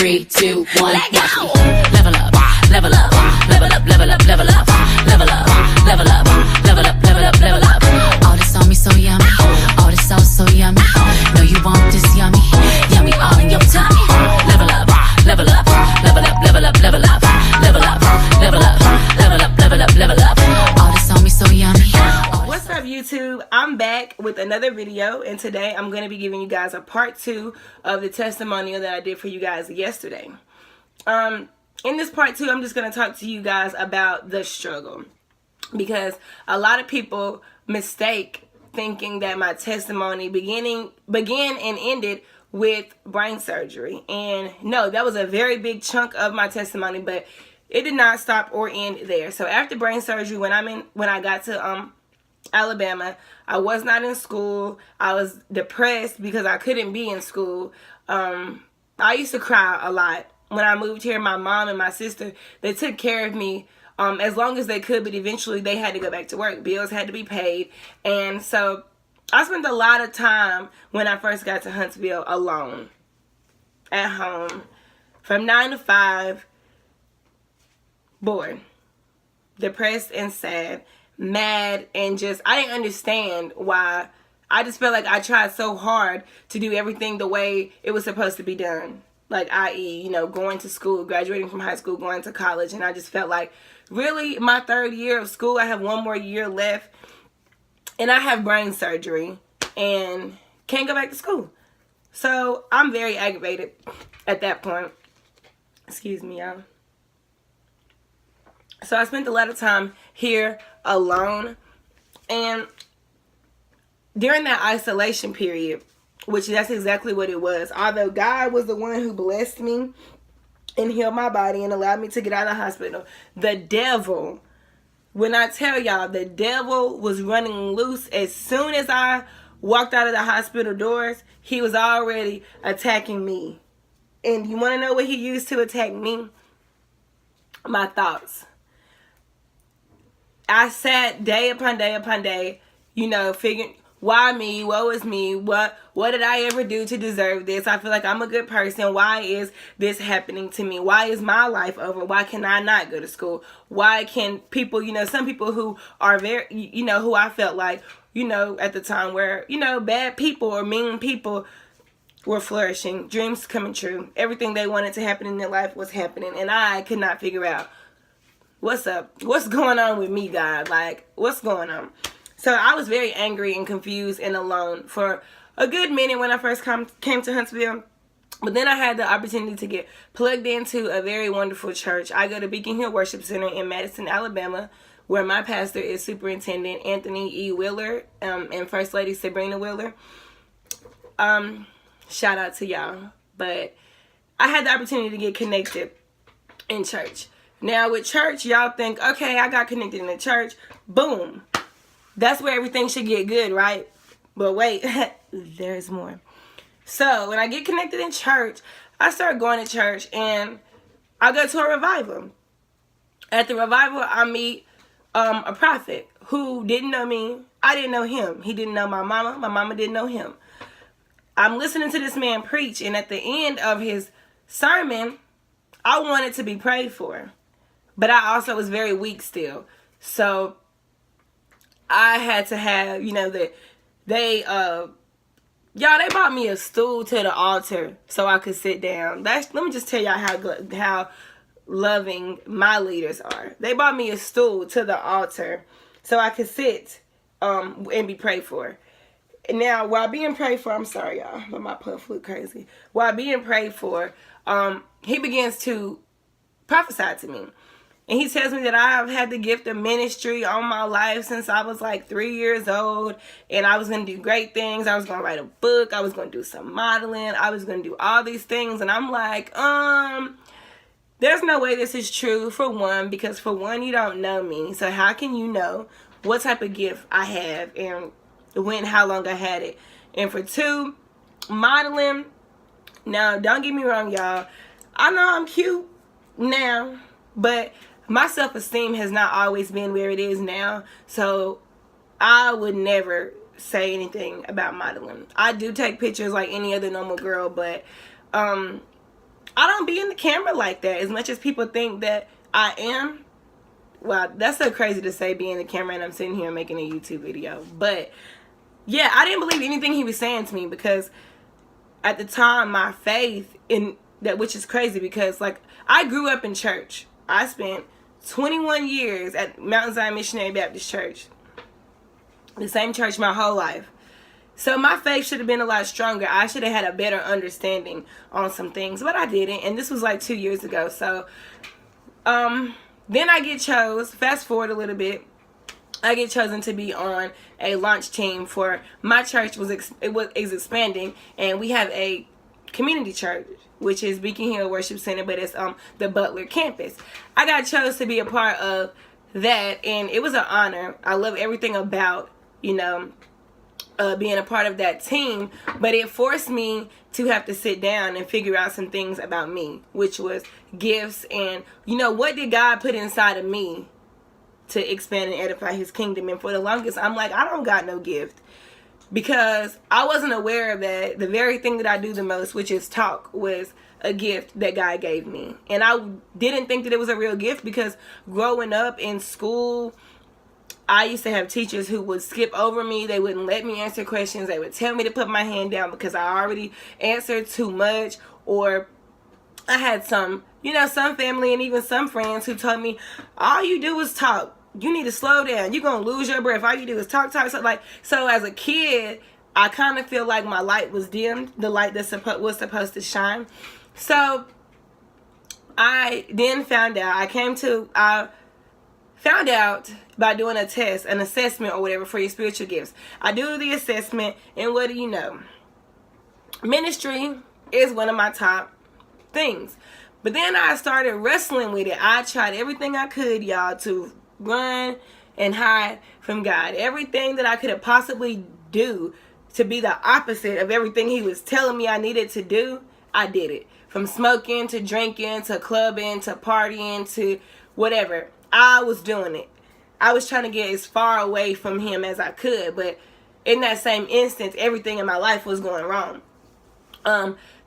3, 2, 1, let go. Level up, level up, level up, level up, level up, level up, level up, level up, level up, level up. All this on me so yummy, all this sauce so yummy. Know you want this yummy, yummy all in your tummy. Level up, level up, level up, level up, level up, level up, level up, level up, level up, level up. All this on me so yummy. What's up, YouTube? I'm back with another video, and today I'm going to be giving you guys a part 2 of the testimonial that I did for you guys yesterday. In this part 2, I'm just going to talk to you guys about the struggle, because a lot of people mistake thinking that my testimony began and ended with brain surgery. And no, that was a very big chunk of my testimony, but it did not stop or end there. So after brain surgery, when I got to Alabama, I was not in school. I was depressed because I couldn't be in school. I used to cry a lot. When I moved here, my mom and my sister, they took care of me as long as they could, but eventually they had to go back to work. Bills had to be paid. And so I spent a lot of time when I first got to Huntsville alone, at home, from 9 to 5, bored, depressed and sad, mad, and just, I didn't understand why. I just felt like I tried so hard to do everything the way it was supposed to be done. Like, i.e., going to school, graduating from high school, going to college, and I just felt like, really, my 3rd year of school, I have 1 more year left, and I have brain surgery, and can't go back to school. So, I'm very aggravated at that point. Excuse me, y'all. So, I spent a lot of time here alone, and during that isolation period, which that's exactly what it was. Although God was the one who blessed me and healed my body and allowed me to get out of the hospital, the devil, when I tell y'all, the devil was running loose. As soon as I walked out of the hospital doors, he was already attacking me. And you want to know what he used to attack me? My thoughts. I sat day upon day upon day, figuring, why me? Woe is me? What did I ever do to deserve this? I feel like I'm a good person. Why is this happening to me? Why is my life over? Why can I not go to school? Why can people, some people who are very, who I felt like, at the time where, bad people or mean people were flourishing, dreams coming true. Everything they wanted to happen in their life was happening, and I could not figure out what's up. What's going on with me, God? Like, what's going on? So I was very angry and confused and alone for a good minute when I first came to Huntsville. But then I had the opportunity to get plugged into a very wonderful church. I go to Beacon Hill Worship Center in Madison, Alabama, where my pastor is Superintendent Anthony E. Wheeler and First Lady Sabrina Wheeler. Shout out to y'all. But I had the opportunity to get connected in church. Now with church, y'all think, okay, I got connected in the church. Boom. That's where everything should get good, right? But wait, there's more. So when I get connected in church, I start going to church, and I go to a revival. At the revival, I meet a prophet who didn't know me. I didn't know him. He didn't know my mama. My mama didn't know him. I'm listening to this man preach, and at the end of his sermon, I wanted to be prayed for. But I also was very weak still. So I had to have, they brought me a stool to the altar so I could sit down. Let me just tell y'all how loving my leaders are. They brought me a stool to the altar so I could sit and be prayed for. Now, while being prayed for, I'm sorry, y'all, but my puff look crazy. While being prayed for, he begins to prophesy to me. And he tells me that I have had the gift of ministry all my life since I was like 3 years old. And I was going to do great things. I was going to write a book. I was going to do some modeling. I was going to do all these things. And I'm like, there's no way this is true, for one. Because for one, you don't know me. So how can you know what type of gift I have and how long I had it? And for two, modeling. Now, don't get me wrong, y'all. I know I'm cute now. But my self-esteem has not always been where it is now, so I would never say anything about modeling. I do take pictures like any other normal girl, but I don't be in the camera like that as much as people think that I am. Well, that's so crazy to say, being in the camera and I'm sitting here making a YouTube video. But yeah, I didn't believe anything he was saying to me, because at the time my faith in that, which is crazy because like I grew up in church. I spent 21 years at Mount Zion Missionary Baptist Church. The same church my whole life. So my faith should have been a lot stronger. I should have had a better understanding on some things, but I didn't. And this was like 2 years ago. So then I get fast forward a little bit, I get chosen to be on a launch team for my church. Is expanding, and we have a community church, which is Beacon Hill Worship Center, but it's the Butler campus. I got chosen to be a part of that, and it was an honor. I love everything about, being a part of that team, but it forced me to have to sit down and figure out some things about me, which was gifts and, what did God put inside of me to expand and edify his kingdom. And for the longest, I'm like, I don't got no gift, because I wasn't aware of that. The very thing that I do the most, which is talk, was a gift that God gave me. And I didn't think that it was a real gift, because growing up in school, I used to have teachers who would skip over me. They wouldn't let me answer questions. They would tell me to put my hand down because I already answered too much. Or I had some family and even some friends who told me, all you do is talk. You need to slow down. You're going to lose your breath. All you do is talk. So as a kid, I kind of feel like my light was dimmed, the light that was supposed to shine. So I then found out, I found out by doing a test, an assessment or whatever for your spiritual gifts. I do the assessment, and what do you know? Ministry is one of my top things. But then I started wrestling with it. I tried everything I could, y'all, to run and hide from God. Everything that I could have possibly do to be the opposite of everything he was telling me I needed to do, I did it. From smoking to drinking to clubbing to partying to whatever. I was doing it. I was trying to get as far away from him as I could, but in that same instance, everything in my life was going wrong.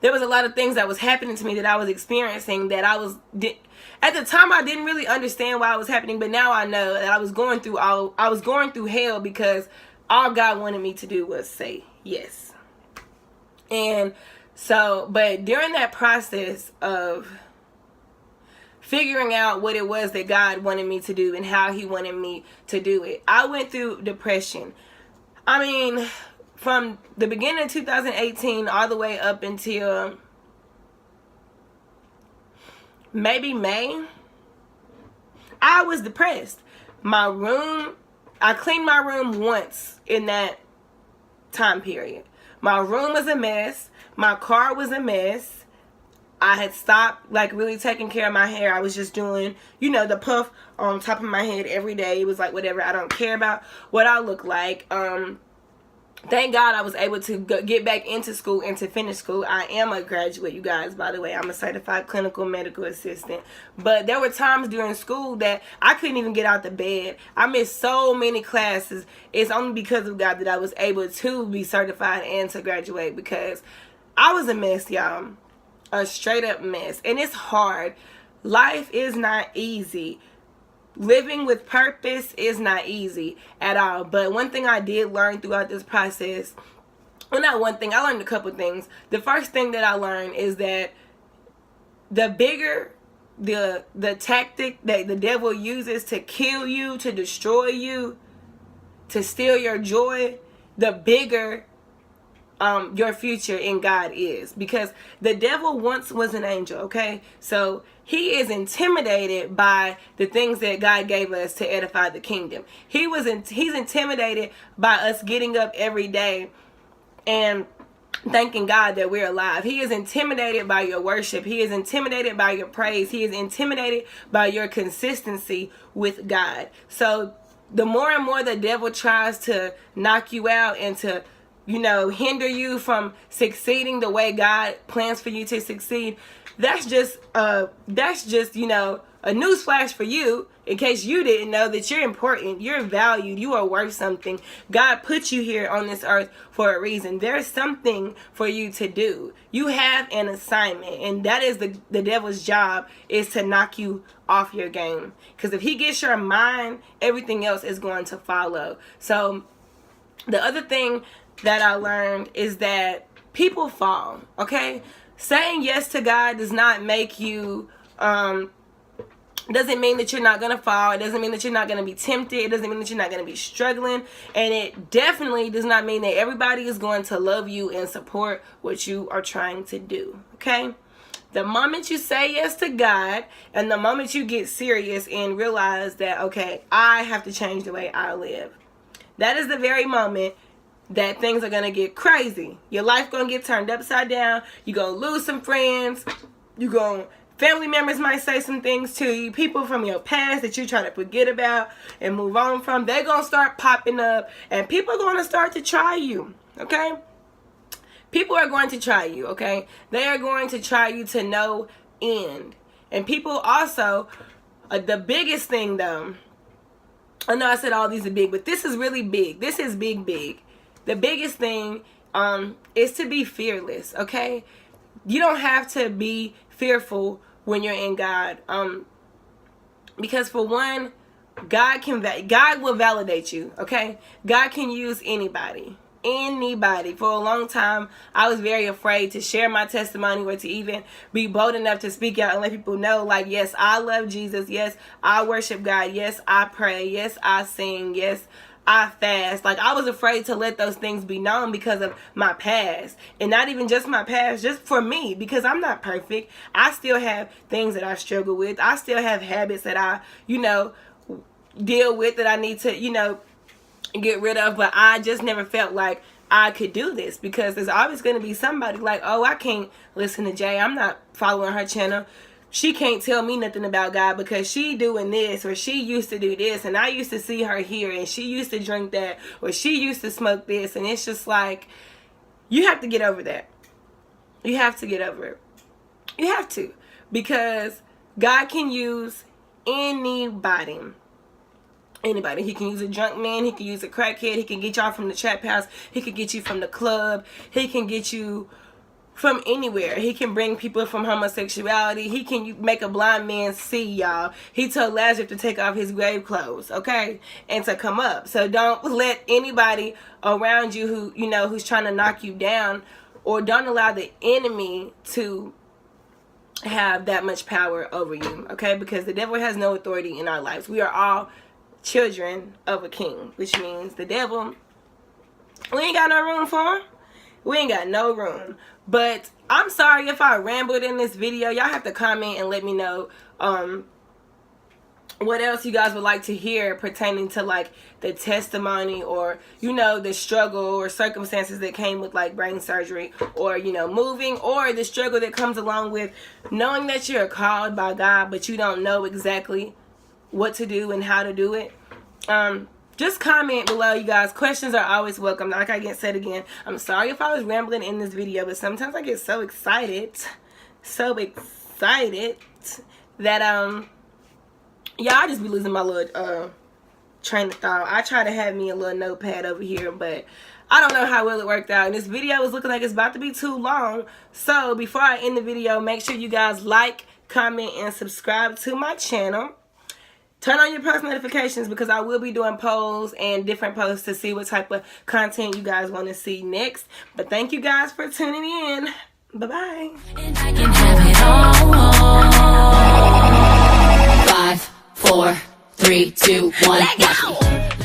There was a lot of things that was happening to me that I was experiencing that at the time I didn't really understand why it was happening, but now I know that I was going through hell because all God wanted me to do was say yes. And so, but during that process of figuring out what it was that God wanted me to do and how he wanted me to do it, I went through depression. I mean, from the beginning of 2018 all the way up until maybe May, I was depressed. I cleaned my room once in that time period. My room was a mess. My car was a mess. I had stopped really taking care of my hair. I was just doing, the puff on top of my head every day. It was like, whatever, I don't care about what I look like. Thank God I was able to get back into school and to finish school. I am a graduate, you guys, by the way. I'm a certified clinical medical assistant. But there were times during school that I couldn't even get out the bed. I missed so many classes. It's only because of God that I was able to be certified and to graduate, because I was a mess, y'all. A straight up mess. And it's hard. Life is not easy. Living with purpose is not easy at all. But one thing I did learn throughout this process, well, not one thing, I learned a couple things. The first thing that I learned is that the bigger the tactic that the devil uses to kill you, to destroy you, to steal your joy, the bigger your future in God is. Because the devil once was an angel, okay? So he is intimidated by the things that God gave us to edify the kingdom. He's intimidated by us getting up every day and thanking God that we're alive. He is intimidated by your worship. He is intimidated by your praise. He is intimidated by your consistency with God. So the more and more the devil tries to knock you out and to hinder you from succeeding the way God plans for you to succeed, that's just a newsflash for you. In case you didn't know that you're important, you're valued, you are worth something. God put you here on this earth for a reason. There's something for you to do. You have an assignment, and that is the devil's job, is to knock you off your game. Because if he gets your mind, everything else is going to follow. So the other thing that I learned is that people fall, okay? Saying yes to God does not make you doesn't mean that you're not going to fall. It doesn't mean that you're not going to be tempted. It doesn't mean that you're not going to be struggling. And it definitely does not mean that everybody is going to love you and support what you are trying to do. Okay? The moment you say yes to God and the moment you get serious and realize that, okay, I have to change the way I live, that is the very moment that things are going to get crazy. Your life going to get turned upside down. You're going to lose some friends. Family members might say some things to you. People from your past that you try to forget about and move on from, they're going to start popping up. And people are going to start to try you. Okay? People are going to try you. Okay? They are going to try you to no end. And people also, the biggest thing though, I know I said all these are big, but this is really big. This is big. The biggest thing is to be fearless. Okay? You don't have to be fearful when you're in God, because for one, God will validate you. Okay, God can use anybody. For a long time, I was very afraid to share my testimony or to even be bold enough to speak out and let people know, like, yes, I love Jesus. Yes, I worship God. Yes, I pray. Yes, I sing. Yes, I fast. Like, I was afraid to let those things be known because of my past. And not even just my past, just for me, because I'm not perfect. I still have things that I struggle with. I still have habits that I, deal with, that I need to, get rid of. But I just never felt like I could do this, because there's always going to be somebody like, oh, I can't listen to Jay. I'm not following her channel. She can't tell me nothing about God because she doing this, or she used to do this, and I used to see her here, and she used to drink that, or she used to smoke this. And it's just like, you have to get over that. You have to get over it. You have to, because God can use anybody. Anybody. He can use a drunk man. He can use a crackhead. He can get y'all from the trap house. He can get you from the club. He can get you from anywhere. He can bring people from homosexuality. He can make a blind man see, y'all. He told Lazarus to take off his grave clothes, okay, and to come up. So don't let anybody around you who, who's trying to knock you down, or don't allow the enemy to have that much power over you, okay? Because the devil has no authority in our lives. We are all children of a king, which means the devil, we ain't got no room for him. We ain't got no room. But I'm sorry if I rambled in this video. Y'all have to comment and let me know what else you guys would like to hear pertaining to, like, the testimony, or the struggle or circumstances that came with, like, brain surgery, or moving, or the struggle that comes along with knowing that you're called by God but you don't know exactly what to do and how to do it. Just comment below, you guys. Questions are always welcome. Like I said again, I'm sorry if I was rambling in this video, but sometimes I get so excited that yeah, I just be losing my little train of thought. I try to have me a little notepad over here, but I don't know how well it worked out. And this video is looking like it's about to be too long. So before I end the video, make sure you guys like, comment, and subscribe to my channel. Turn on your post notifications, because I will be doing polls and different posts to see what type of content you guys want to see next. But thank you guys for tuning in. Bye-bye. And I can have it all. 5, 4, 3, 2, 1. Let go!